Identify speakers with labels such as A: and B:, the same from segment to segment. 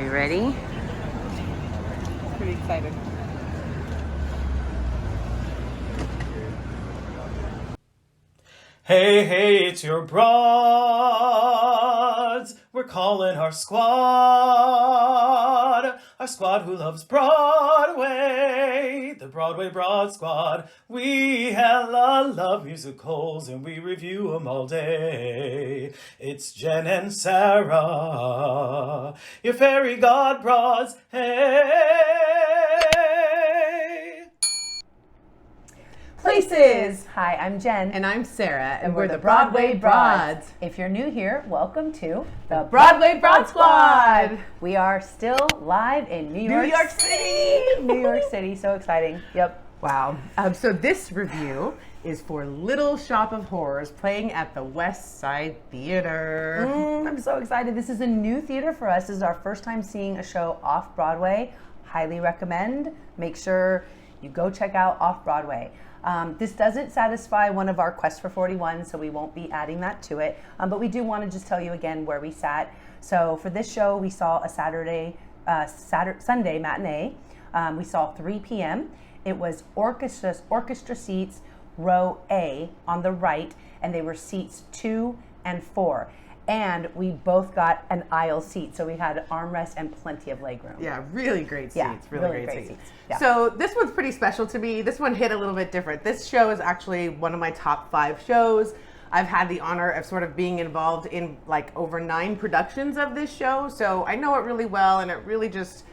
A: you ready?
B: Pretty excited.
C: Hey, hey, it's your broads. We're calling our squad who loves Broadway, the Broadway Broad SQUAD. We hella love musicals and we review them all day. It's Jen and Sarah, your fairy god broads. Hey.
A: Places! Hi, I'm Jen.
B: And I'm Sarah, and
A: we're the Broadway Broads. If you're new here, welcome to the
B: Broadway Broad SQUAD.
A: We are still live in New York
B: City.
A: New York City, so exciting. Yep.
B: Wow. So this review is for Little Shop of Horrors, playing at the West Side Theater.
A: I'm so excited. This is a new theater for us. This is our first time seeing a show off Broadway. Highly recommend. Make sure you go check out Off Broadway. This doesn't satisfy one of our Quest for 41, so we won't be adding that to it. But we do want to just tell you again where we sat. So for this show, we saw a Sunday matinee. We saw 3 p.m. It was orchestra seats, row A on the right, and they were seats 2 and 4. And we both got an aisle seat, so we had armrest and plenty of legroom.
B: Yeah, really great seats.
A: Yeah,
B: really great seats.
A: Yeah.
B: So this one's pretty special to me. This one hit a little bit different. This show is actually one of my top 5 shows. I've had the honor of sort of being involved in like over 9 productions of this show, so I know it really well, and it really just,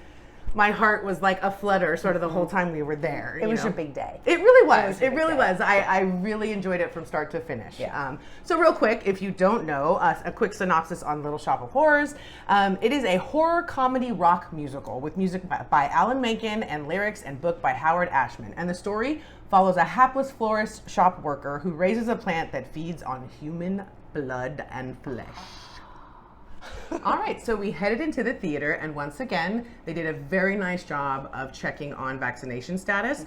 B: my heart was like a flutter sort of the whole time we were there.
A: It was your big day.
B: It really was. It
A: your
B: really
A: big day.
B: was. I really enjoyed it from start to finish.
A: Yeah.
B: So real quick, if you don't know, a quick synopsis on Little Shop of Horrors. It is a horror comedy rock musical with music by Alan Menken and lyrics and book by Howard Ashman. And the story follows a hapless florist shop worker who raises a plant that feeds on human blood and flesh. All right, so we headed into the theater, and once again, they did a very nice job of checking on vaccination status.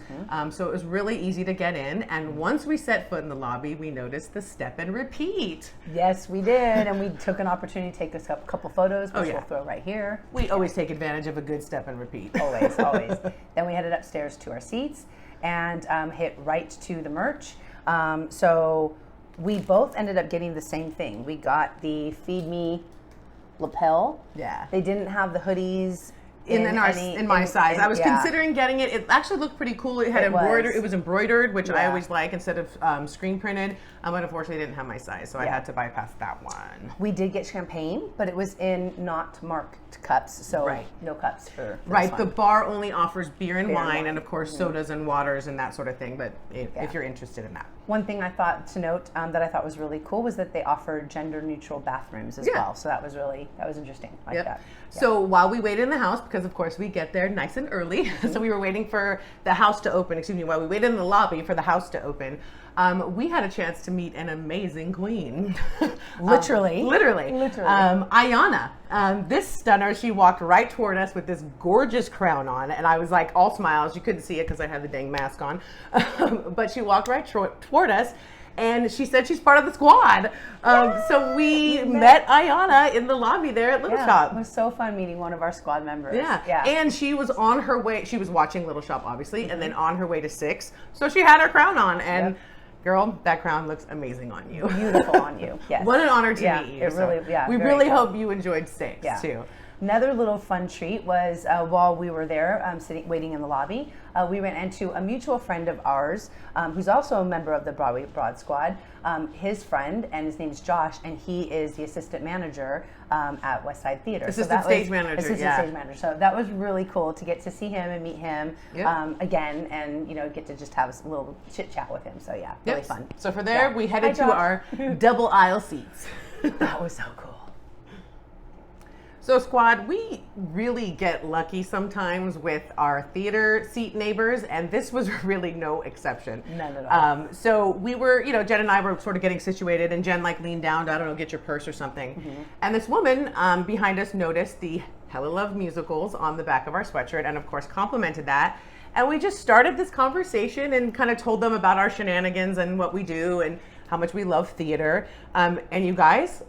B: So it was really easy to get in, and once we set foot in the lobby, we noticed the step and repeat.
A: Yes, we did, and we took an opportunity to take a couple photos, which
B: yeah.
A: we'll throw right here.
B: We always take advantage of a good step and repeat.
A: Always, always. Then we headed upstairs to our seats and hit right to the merch. So we both ended up getting the same thing. We got the Feed Me lapel.
B: Yeah.
A: They didn't have the hoodies
B: in my size. I was
A: yeah.
B: considering getting it. It actually looked pretty cool. It had embroidered. It was embroidered, which I always like instead of screen printed. But unfortunately, it didn't have my size, so I had to bypass that one.
A: We did get champagne, but it was in not marked cups, so no cups for
B: right.
A: this
B: The
A: one.
B: bar only offers beer and wine, and of course sodas and waters and that sort of thing. But if you're interested in that.
A: One thing I thought to note that I thought was really cool was that they offered gender-neutral bathrooms as well. So that was interesting. I like that. Yeah.
B: So while we waited in the house, because of course we get there nice and early, so we were waiting for the house to open. While we waited in the lobby for the house to open, we had a chance to meet an amazing queen.
A: Literally.
B: Ayanna. This stunner, she walked right toward us with this gorgeous crown on, and I was like all smiles. You couldn't see it because I had the dang mask on, but she walked right toward us. And she said she's part of the squad. So we met Ayanna in the lobby there at Little Shop.
A: It was so fun meeting one of our squad members.
B: Yeah. And she was on her way. She was watching Little Shop, obviously, and then on her way to 6. So she had her crown on. And girl, that crown looks amazing on you.
A: Beautiful on you. Yes.
B: What an honor to meet you.
A: It really,
B: we really hope you enjoyed 6 too.
A: Another little fun treat was while we were there waiting in the lobby, we ran into a mutual friend of ours who's also a member of the Broadway Broad SQUAD. His friend, and his name's Josh, and he is the assistant manager at West Side Theater.
B: Assistant stage manager.
A: So that was really cool to get to see him and meet him again, and get to just have a little chit chat with him. So really fun.
B: So for there, we headed to our double aisle seats.
A: That was so cool.
B: So squad, we really get lucky sometimes with our theater seat neighbors, and this was really no exception.
A: None at all.
B: So we were, Jen and I were sort of getting situated, and Jen leaned down to, I don't know, get your purse or something. Mm-hmm. And this woman behind us noticed the Hella Love musicals on the back of our sweatshirt, and of course complimented that. And we just started this conversation and kind of told them about our shenanigans and what we do and how much we love theater. And you guys,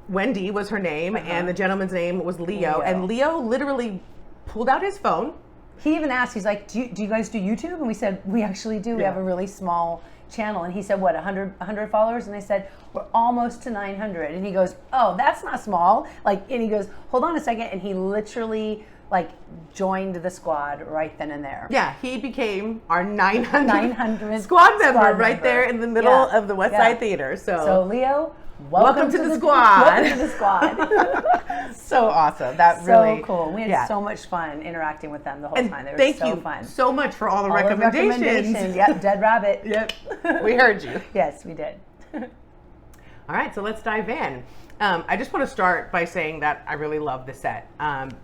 B: Wendy was her name, and the gentleman's name was Leo. And Leo literally pulled out his phone.
A: He even asked, he's like, do you guys do YouTube? And we said, we actually do. We have a really small channel. And he said, what, 100 followers? And I said, we're almost to 900. And he goes, oh, that's not small. Like, and he goes, hold on a second. And he literally like joined the squad right then and there.
B: Yeah, he became our 900 squad member right there in the middle of the West Side Theater. So
A: Leo,
B: welcome to the squad.
A: Welcome to the squad.
B: So awesome. That
A: so
B: really
A: cool. We had so much fun interacting with them the whole time. They were
B: thank
A: so
B: you
A: fun.
B: so much for all the recommendations.
A: Yep, Dead Rabbit.
B: Yep, we heard you.
A: Yes, we did.
B: All right, so let's dive in. I just want to start by saying that I really love the set.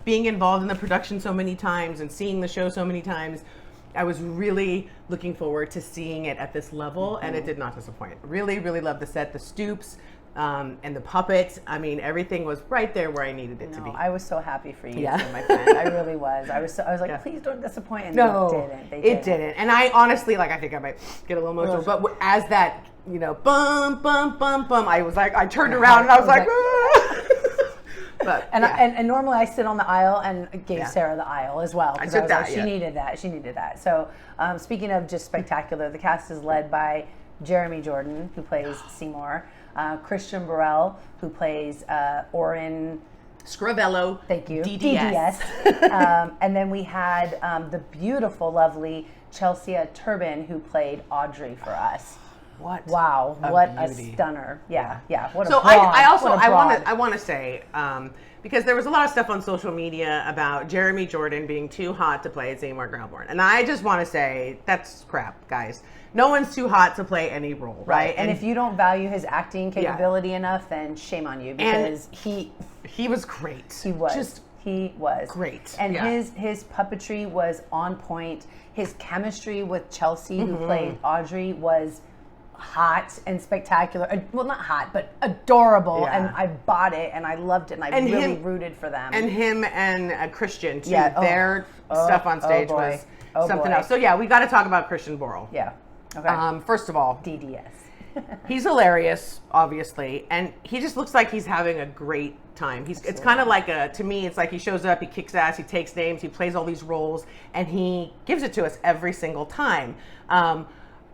B: Being involved in the production so many times and seeing the show so many times, I was really looking forward to seeing it at this level, and it did not disappoint. Really, really loved the set, the stoops, and the puppet. I mean, everything was right there where I needed it to be.
A: I was so happy for you, my friend. I really was. I was like, please don't disappoint. And
B: no,
A: they didn't.
B: It didn't. And I honestly, like, I think I might get a little emotional, but as that, you know, bum, bum, bum, bum, I was like, I turned around and I was like, But,
A: and normally I sit on the aisle and gave Sarah the aisle as well. Because I was like, she needed that. She needed that. So speaking of just spectacular, the cast is led by Jeremy Jordan, who plays Seymour, Christian Burrell, who plays Orin
B: Scrivello.
A: Thank you.
B: DDS.
A: And then we had the beautiful, lovely Chelsea Turbin, who played Audrey for us. What a stunner. Yeah. What a
B: so
A: broad.
B: I want to say, because there was a lot of stuff on social media about Jeremy Jordan being too hot to play Seymour Grauborn. And I just want to say, that's crap, guys. No one's too hot to play any role, right?
A: And if you don't value his acting capability enough, then shame on you, because
B: he was great.
A: He was
B: great.
A: And his puppetry was on point. His chemistry with Chelsea, who played Audrey, was hot and spectacular. Well, not hot, but adorable. And I bought it and I loved it, and I really rooted for them.
B: And him and Christian too. Their stuff on stage was something else. So we got to talk about Christian Borle.
A: Yeah. Okay.
B: First of all,
A: DDS.
B: He's hilarious, obviously, and he just looks like he's having a great time. It's kind of like to me, it's like he shows up, he kicks ass, he takes names, he plays all these roles, and he gives it to us every single time.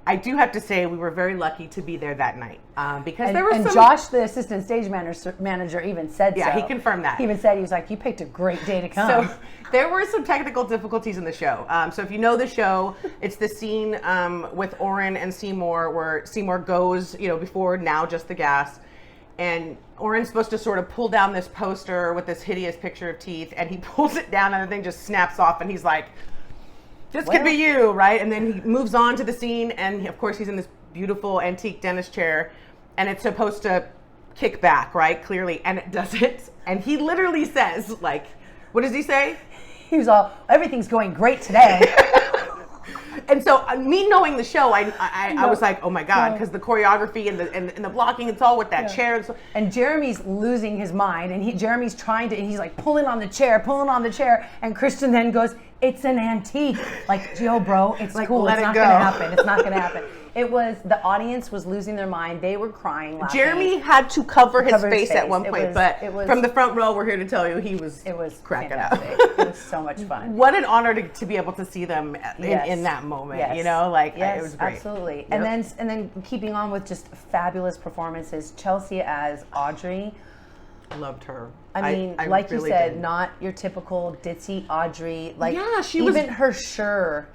B: I do have to say we were very lucky to be there that night because there was
A: Josh, the assistant stage manager, even said
B: so. Yeah, he confirmed that.
A: He even said, he was like, you picked a great day to come.
B: So there were some technical difficulties in the show. So if you know the show, it's the scene with Orin and Seymour where Seymour goes, before Now Just the Gas. And Orin's supposed to sort of pull down this poster with this hideous picture of teeth, and he pulls it down and the thing just snaps off, and he's like, this could be you, right? And then he moves on to the scene, and of course he's in this beautiful antique dentist chair, and it's supposed to kick back, right? Clearly, and it doesn't. And he literally says, like, what does he say?
A: He was all, everything's going great today.
B: And so me knowing the show, I was like, oh my God, because the choreography and the blocking, it's all with that chair.
A: And Jeremy's losing his mind, and Jeremy's trying to, and he's like pulling on the chair, and Christian then goes, it's an antique. Like, yo, bro, it's like, cool. It's not going to happen. It's not going to happen. The audience was losing their mind. They were crying, laughing.
B: Jeremy had to cover his face at one point, but from the front row, we're here to tell you he was cracking
A: fantastic.
B: up.
A: It was so much fun.
B: What an honor to be able to see them in that moment, it was great.
A: Absolutely. Yep. And then keeping on with just fabulous performances, Chelsea as Audrey.
B: Loved her.
A: I mean, like really you said, not your typical ditzy Audrey. Like,
B: she
A: even her sure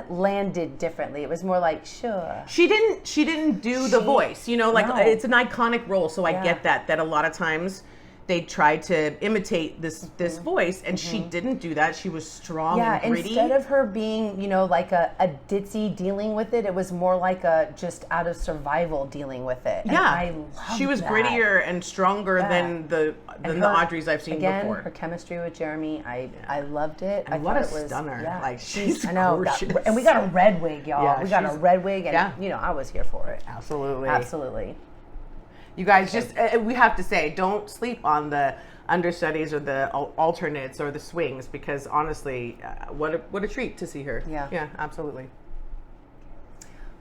A: landed differently. It was more like sure.
B: She didn't do the voice, it's an iconic role. So I get that a lot of times they tried to imitate this voice, and she didn't do that. She was strong and gritty.
A: Instead of her being, like a ditzy dealing with it, it was more like a just out of survival dealing with it. And I loved
B: she was grittier and stronger than the Audreys I've seen before.
A: Her chemistry with Jeremy, I loved it.
B: And what a stunner!
A: Yeah,
B: like she's gorgeous.
A: And we got a red wig, y'all. Yeah, we got a red wig, and I was here for it.
B: Absolutely. You guys, we have to say, don't sleep on the understudies or the alternates or the swings, because honestly, what a treat to see her. Yeah, absolutely.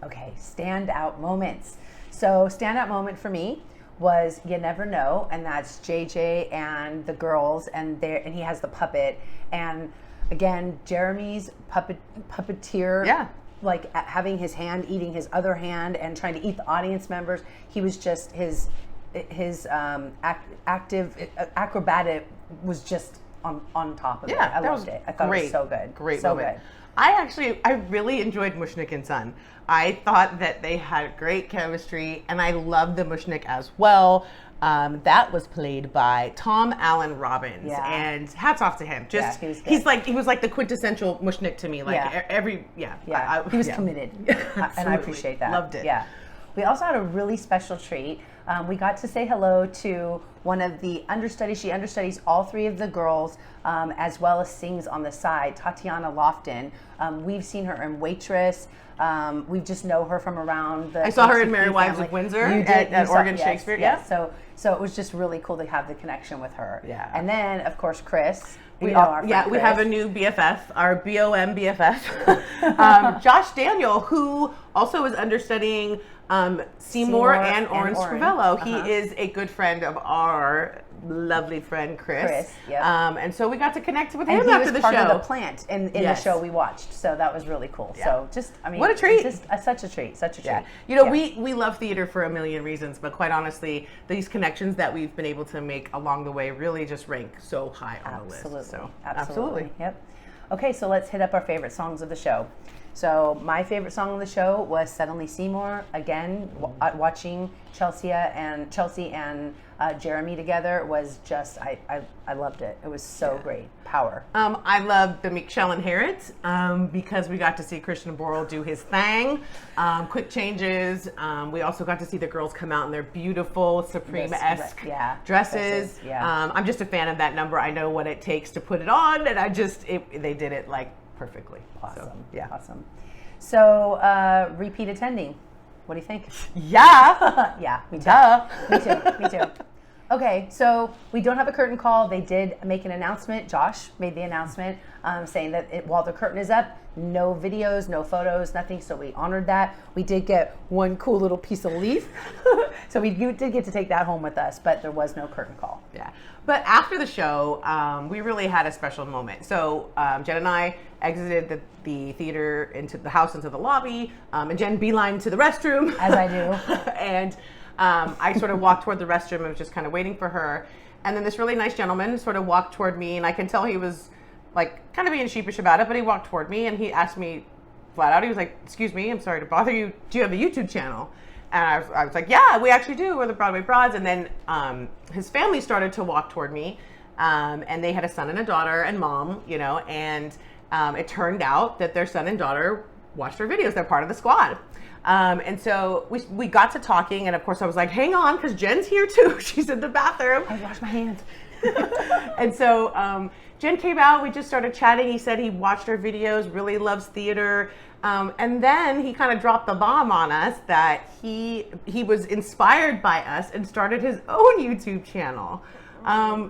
A: Okay, standout moments. So standout moment for me was You Never Know, and that's JJ and the girls, and he has the puppet, and again, Jeremy's puppeteer, like having his hand eating his other hand and trying to eat the audience members. He was just his acrobatic was just on top of it. I loved it. I thought it was so good.
B: Great
A: so
B: moment.
A: good.
B: I really enjoyed Mushnik and Son. I thought that they had great chemistry, and I loved the Mushnik as well. That was played by Tom Allen Robbins, and hats off to him. Just he was like the quintessential Mushnik to me. Like
A: he was committed, and I appreciate that.
B: Loved it.
A: Yeah, we also had a really special treat. We got to say hello to one of the understudies. She understudies all three of the girls, as well as sings on the side. Tatiana Lofton. We've seen her in Waitress. We just know her from around the.
B: I saw her in Merry Wives of Windsor at Oregon Shakespeare.
A: Yes. So it was just really cool to have the connection with her.
B: Yeah.
A: And then of course Chris.
B: We have a new BFF, our BOM BFF, Josh Daniel, who also is understudying Seymour and Orange Scrivello. He is a good friend of our lovely friend Chris. And so we got to connect with him after the show.
A: He was part of the plant in the show we watched, so that was really cool. So
B: what a treat!
A: Just such a treat.
B: You know, we love theater for a million reasons, but quite honestly, these connections that we've been able to make along the way really just rank so high on the list. So absolutely.
A: Yep. Okay, so let's hit up our favorite songs of the show. So my favorite song of the show was Suddenly Seymour. Again, watching Chelsea and Jeremy together was just, I loved it. It was so great. Power.
B: I loved the Michelle and Harriet because we got to see Christian Borle do his thing. Quick changes. We also got to see the girls come out in their beautiful Supreme-esque dresses. I'm just a fan of that number. I know what it takes to put it on, and they did it like perfectly.
A: Awesome. Awesome. So repeat attending. What do you think?
B: Yeah.
A: Me too. Me too. Okay, so we don't have a curtain call. They did make an announcement. Josh made the announcement saying that while the curtain is up, no videos, no photos, nothing. So we honored that. We did get one cool little piece of leaf. So we did get to take that home with us, but there was no curtain call.
B: Yeah. But after the show, we really had a special moment. So Jen and I exited the theater into the house, into the lobby, and Jen beelined to the restroom.
A: As I do.
B: And I sort of walked toward the restroom and was just kind of waiting for her. And then this really nice gentleman sort of walked toward me, and I can tell he was like kind of being sheepish about it, but he walked toward me and he asked me flat out, he was like, "Excuse me, I'm sorry to bother you. Do you have a YouTube channel?" And I was like, "Yeah, we actually do. We're the Broadway Broads." And then his family started to walk toward me, and they had a son and a daughter and mom, you know, and it turned out that their son and daughter watched our videos. They're part of the squad. And so we got to talking, and of course I was like, "Hang on, because Jen's here too. She's in the bathroom."
A: I washed my hands.
B: And so Jen came out, we just started chatting. He said he watched our videos, really loves theater. And then he kind of dropped the bomb on us that he was inspired by us and started his own YouTube channel.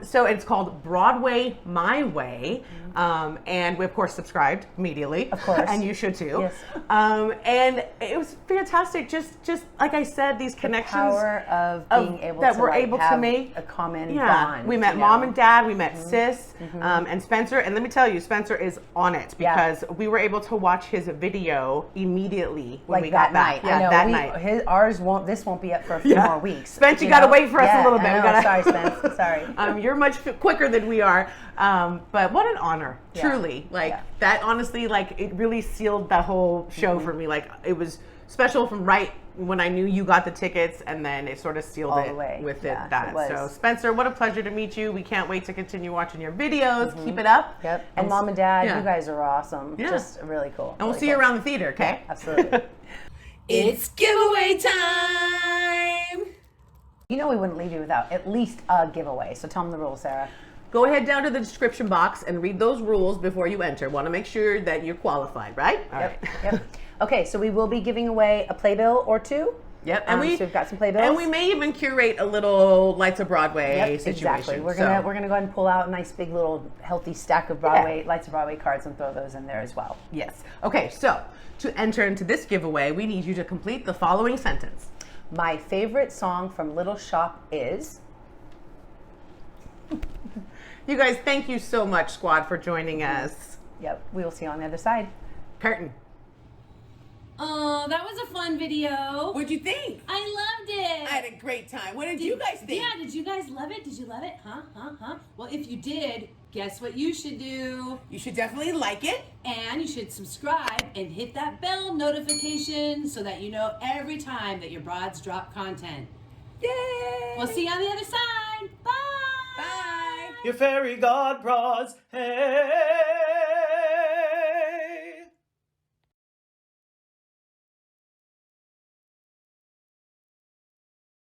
B: So it's called Broadway My Way. And we, of course, subscribed immediately.
A: Of course.
B: And you should too.
A: Yes.
B: And it was fantastic. Just like I said, these connections.
A: The power of being able
B: that
A: to,
B: we're
A: like,
B: able
A: have
B: to make
A: a common bond.
B: We met mom and dad, we met Sis, and Spencer. And let me tell you, Spencer is on it because we were able to watch his video immediately when we got back.
A: Yeah, that night. This won't be up for a few more weeks.
B: Spence, you got to wait for us a little bit.
A: Sorry, Spence. Sorry.
B: You're much quicker than we are. But what an honor, truly. That honestly, it really sealed the whole show for me. Like, it was special from right when I knew you got the tickets, and then it sort of sealed it with that. So Spencer, what a pleasure to meet you. We can't wait to continue watching your videos. Keep it up.
A: Yep. And mom and dad, you guys are awesome. Just really cool.
B: And we'll see you around the theater, okay?
A: Yeah, absolutely.
D: It's giveaway time.
A: You know we wouldn't leave you without at least a giveaway. So tell them the rules, Sarah.
B: Go ahead down to the description box and read those rules before you enter. Want to make sure that you're qualified, right? All right.
A: Yep. Okay, so we will be giving away a playbill or two.
B: Yep. And
A: so we've got some playbills.
B: And we may even curate a little Lights of Broadway situation.
A: Exactly. We're gonna go ahead and pull out a nice big little healthy stack of Lights of Broadway cards and throw those in there as well.
B: Yes. Okay, so to enter into this giveaway, we need you to complete the following sentence.
A: My favorite song from Little Shop is...
B: You guys, thank you so much, Squad, for joining us.
A: Yep, we will see you on the other side.
B: Curtain.
D: Oh, that was a fun video.
E: What'd you think?
D: I loved it.
E: I had a great time. What did you guys think?
D: Yeah, did you guys love it? Did you love it? Huh? Well, if you did, guess what you should do?
E: You should definitely like it.
D: And you should subscribe and hit that bell notification so that you know every time that your broads drop content.
E: Yay!
D: We'll see you on the other side. Bye.
E: Bye.
C: Your fairy god broads, hey.